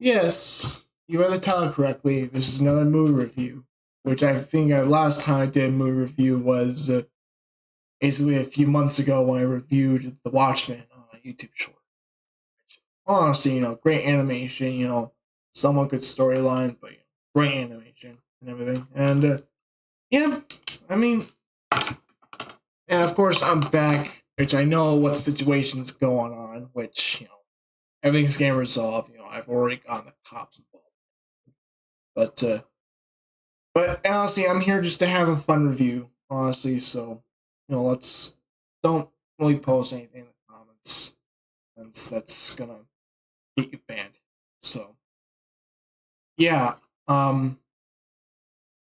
Yes, you read the title correctly. This is another movie review, which I think last time I did a movie review was basically a few months ago when I reviewed The Watchmen on a YouTube short. Honestly, great animation, somewhat good storyline, but great animation and everything. And yeah, I mean, and of course I'm back, which I know what situation's going on, which everything's getting resolved. I've already gotten the cops involved. But honestly, I'm here just to have a fun review. Honestly, so let's don't really post anything in the comments, and that's gonna get you banned. So yeah, I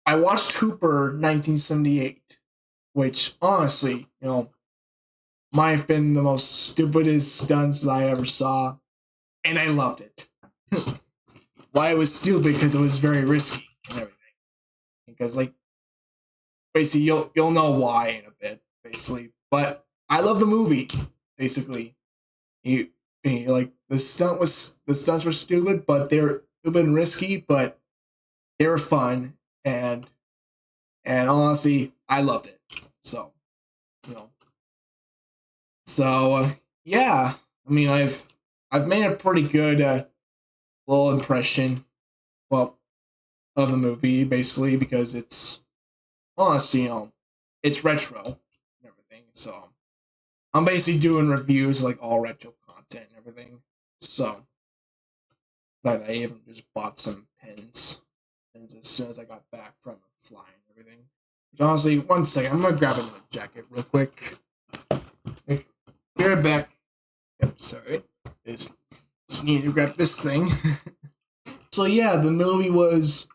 watched Hooper 1978, which honestly, might have been the most stupidest stunts I ever saw, and I loved it. Why it was stupid? Because it was very risky and everything. Because basically you'll know why in a bit, basically. But I love the movie, basically. Like the stunts were stupid, but they've been risky, but they were fun, and honestly, I loved it. So you know, so yeah, I mean, I've made a pretty good little impression, well, of the movie, basically, because it's honestly, it's retro and everything. So I'm basically doing reviews of, like, all retro content and everything. So that I even just bought some pins as soon as I got back from flying and everything. Which honestly, one second, I'm gonna grab another jacket real quick. Be right back. Yep, sorry. Just need to grab this thing. So yeah, the movie was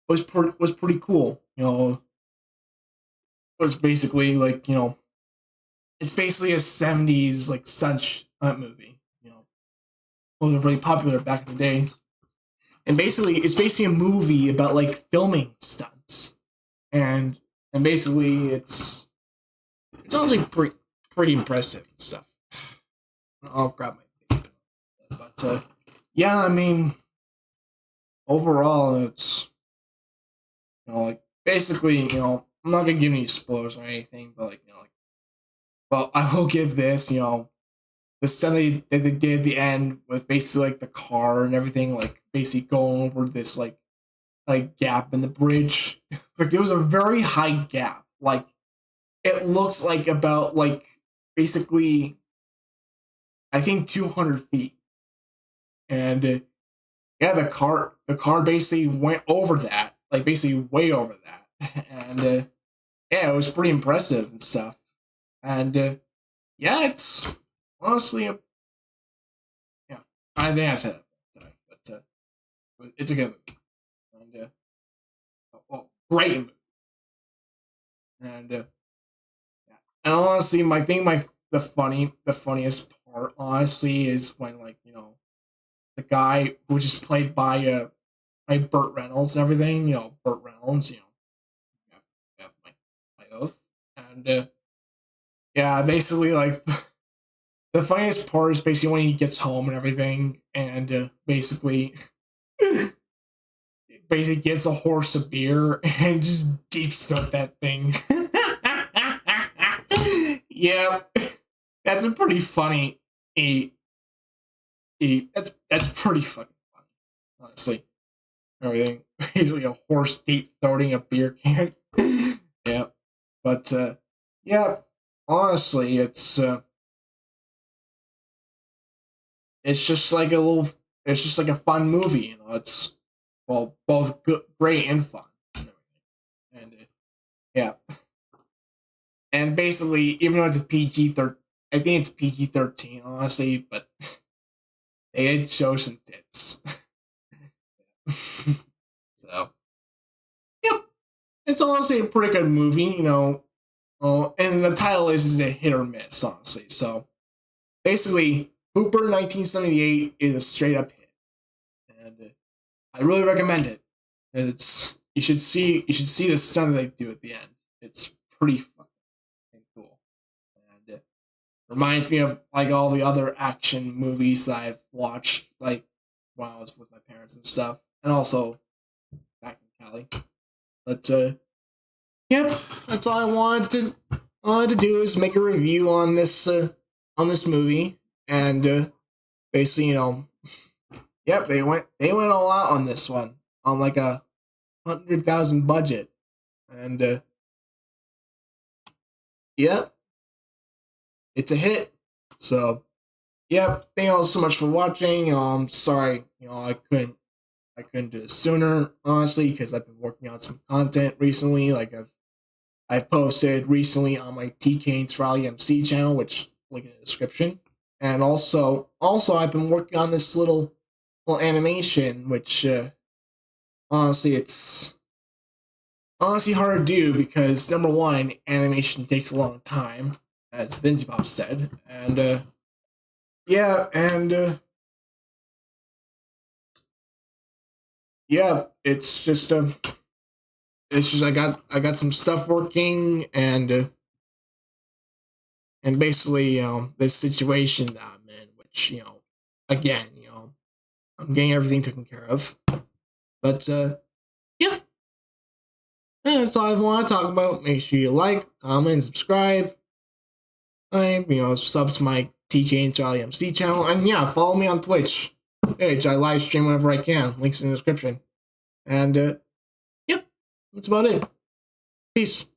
pretty cool. Was basically like it's basically a '70s like stunt movie. Those were really popular back in the day. And basically, it's basically a movie about like filming stunts, and basically it's honestly pretty impressive and stuff. I'll grab my vape, but yeah, I mean, overall, it's like basically I'm not gonna give any spoilers or anything, but well, I will give this the stuff that they did at the end with basically like the car and everything, like basically going over this like gap in the bridge. Like there was a very high gap. Like it looks like about like basically I think 200 feet, and yeah, the car basically went over that, like basically way over that, and yeah, it was pretty impressive and stuff, and yeah, it's honestly a yeah, I think I said it, but it's a good movie, and well, great movie, and yeah. And honestly, the funniest part, honestly, is when like the guy which is played by Burt Reynolds and everything. Burt Reynolds. Have my oath, and yeah, basically like the funniest part is basically when he gets home and everything, and basically gives a horse a beer and just deep throat that thing. Yeah, that's a pretty funny. A, that's pretty fucking funny, honestly. Everything basically a horse deep throating a beer can. Yeah, but yeah, honestly, it's just like a little, it's just like a fun movie. It's well both good, great and fun, and yeah, and basically even though it's a PG-13, I think it's PG-13, honestly, but they did show some tits. So yep, it's honestly a pretty good movie. And the title is a hit or miss, honestly. So basically, Hooper 1978 is a straight up hit, and I really recommend it. You should see the stunt that they do at the end. It's pretty fucking cool, and it reminds me of like all the other action movies that I've watched, like when I was with my parents and stuff, and also back in Cali. But yep, that's all I wanted to do is make a review on this movie, and basically, yep, they went all out on this one on like a 100,000 budget, and yep, it's a hit. So yep, thank you all so much for watching. Sorry, I couldn't do it sooner, honestly, because I've been working on some content recently. Like I've posted recently on my TK's Rally MC channel, which link in the description. And also I've been working on this little animation, which honestly it's honestly hard to do because number one, animation takes a long time, as Vinci Pop said, and yeah, and yeah, it's just I got some stuff working, and basically, this situation that I'm in, which, again, I'm getting everything taken care of. But, yeah, that's all I want to talk about. Make sure you like, comment, and subscribe. Sub to my TK and Charlie MC channel. And yeah, follow me on Twitch. I live stream whenever I can. Links in the description. And, yep, that's about it. Peace.